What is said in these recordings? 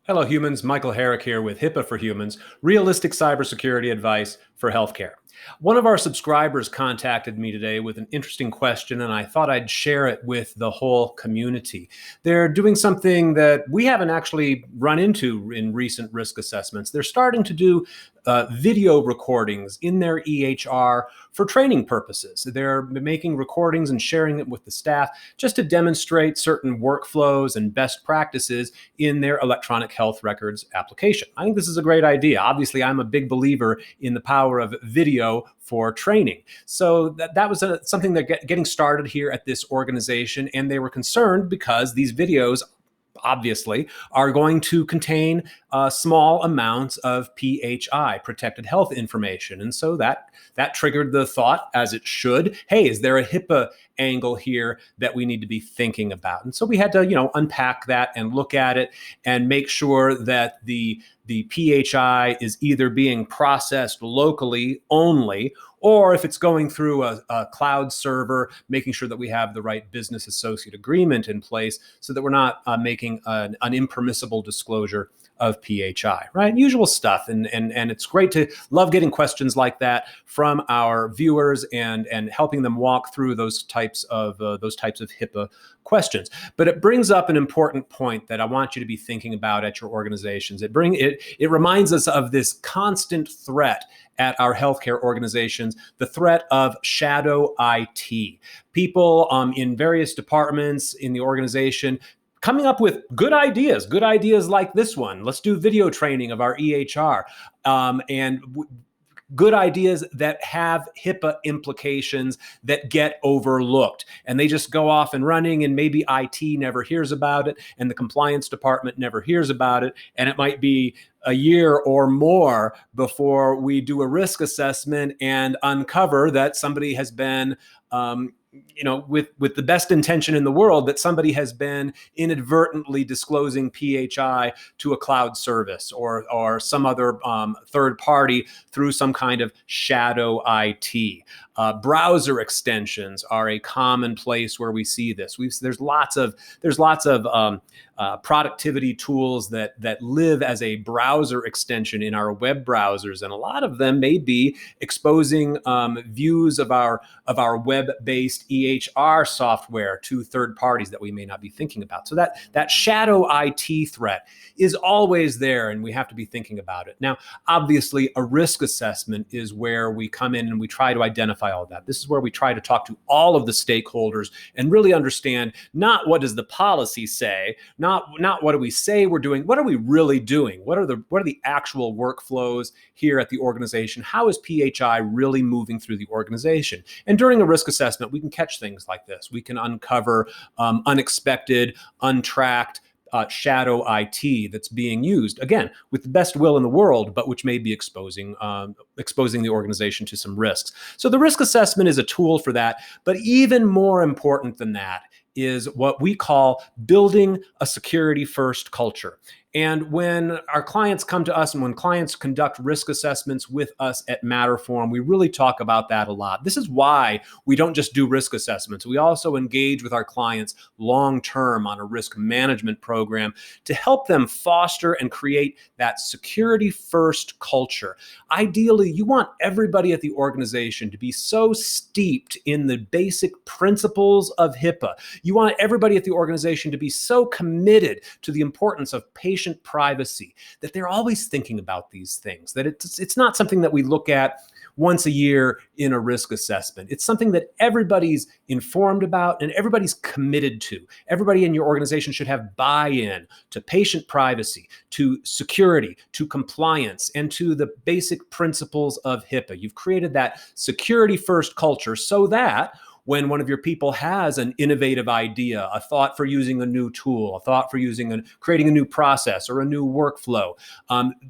Hello, humans. Michael Herrick here with HIPAA for Humans, realistic cybersecurity advice for healthcare. One of our subscribers contacted me today with an interesting question, and I thought I'd share it with the whole community. They're doing something that we haven't actually run into in recent risk assessments. They're starting to do video recordings in their EHR for training purposes. They're making recordings and sharing it with the staff just to demonstrate certain workflows and best practices in their electronic health records application. I think this is a great idea. Obviously, I'm a big believer in the power of video for training. So that was something that getting started here at this organization, and they were concerned because these videos obviously are going to contain small amounts of PHI, protected health information. And so that triggered the thought, as it should, hey, is there a HIPAA angle here that we need to be thinking about? And so we had to, unpack that and look at it and make sure that the PHI is either being processed locally only, or if it's going through a cloud server, making sure that we have the right business associate agreement in place so that we're not making an impermissible disclosure of PHI, right? Usual stuff. And it's great to love getting questions like that from our viewers and helping them walk through those types of HIPAA questions. But it brings up an important point that I want you to be thinking about at your organizations. It reminds us of this constant threat at our healthcare organizations, the threat of shadow IT. People in various departments in the organization coming up with good ideas like this one. Let's do video training of our EHR. Good ideas that have HIPAA implications that get overlooked. And they just go off and running, and maybe IT never hears about it, and the compliance department never hears about it. And it might be a year or more before we do a risk assessment and uncover that somebody has been with the best intention in the world, that somebody has been inadvertently disclosing PHI to a cloud service or some other third party through some kind of shadow IT. Browser extensions are a common place where we see this. There's lots of productivity tools that live as a browser extension in our web browsers, and a lot of them may be exposing views of our web-based EHR software to third parties that we may not be thinking about. So that shadow IT threat is always there, and we have to be thinking about it. Now, obviously, a risk assessment is where we come in and we try to identify all of that. This is where we try to talk to all of the stakeholders and really understand not what does the policy say, not what do we say we're doing, what are we really doing? What are the actual workflows here at the organization? How is PHI really moving through the organization? And during a risk assessment, we can catch things like this. We can uncover unexpected, untracked shadow IT that's being used, again, with the best will in the world, but which may be exposing the organization to some risks. So the risk assessment is a tool for that. But even more important than that is what we call building a security-first culture. And when our clients come to us and when clients conduct risk assessments with us at Matterform, we really talk about that a lot. This is why we don't just do risk assessments. We also engage with our clients long-term on a risk management program to help them foster and create that security-first culture. Ideally, you want everybody at the organization to be so steeped in the basic principles of HIPAA. You want everybody at the organization to be so committed to the importance of patient privacy that they're always thinking about these things, that it's not something that we look at once a year in a risk assessment. It's something that everybody's informed about and everybody's committed to. Everybody in your organization should have buy-in to patient privacy, to security, to compliance, and to the basic principles of HIPAA. You've created that security-first culture so that when one of your people has an innovative idea, a thought for using a new tool, a thought for creating a new process or a new workflow,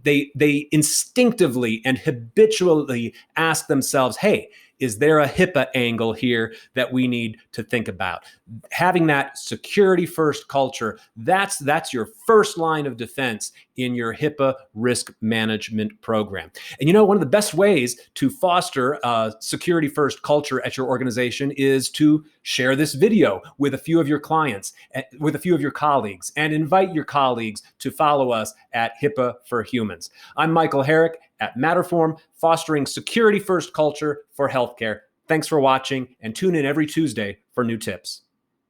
they instinctively and habitually ask themselves, hey, is there a HIPAA angle here that we need to think about? Having that security first culture, that's your first line of defense in your HIPAA risk management program. And one of the best ways to foster a security first culture at your organization is to share this video with a few of your clients, with a few of your colleagues, and invite your colleagues to follow us at HIPAA for Humans. I'm Michael Herrick at Matterform, fostering security first culture for healthcare. Thanks for watching, and tune in every Tuesday for new tips.